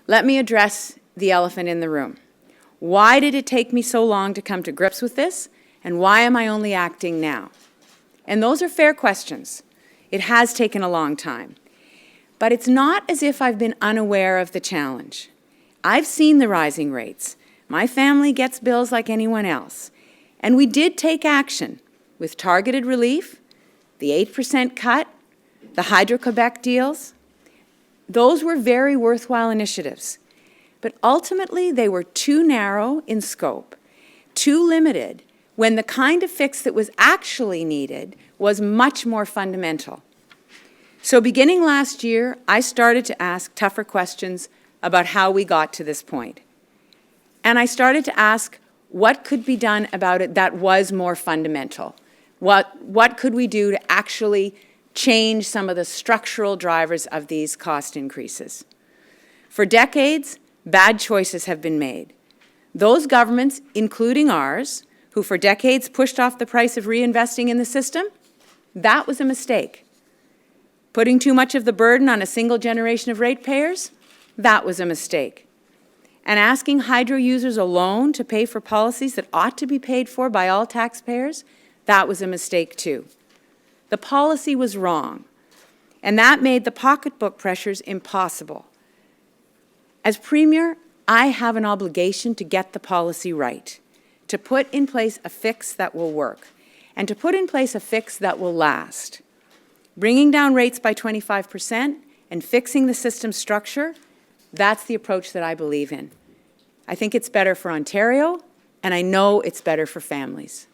Let me address the elephant in the room. Why did it take me so long to come to grips with this, and why am I only acting now? And those are fair questions. It has taken a long time. But it's not as if I've been unaware of the challenge. I've seen the rising rates. My family gets bills like anyone else. And we did take action with targeted relief, the 8% cut, the Hydro-Quebec deals. Those were very worthwhile initiatives. But ultimately, they were too narrow in scope, too limited, when the kind of fix that was actually needed was much more fundamental. So beginning last year, I started to ask tougher questions about how we got to this point. And I started to ask what could be done about it that was more fundamental. What could we do to actually change some of the structural drivers of these cost increases? For decades, bad choices have been made. Those governments, including ours, who for decades pushed off the price of reinvesting in the system, that was a mistake. Putting too much of the burden on a single generation of ratepayers, that was a mistake. And asking hydro users alone to pay for policies that ought to be paid for by all taxpayers, that was a mistake too. The policy was wrong, and that made the pocketbook pressures impossible. As Premier, I have an obligation to get the policy right, to put in place a fix that will work, and to put in place a fix that will last. Bringing down rates by 25% and fixing the system structure, that's the approach that I believe in. I think it's better for Ontario, and I know it's better for families.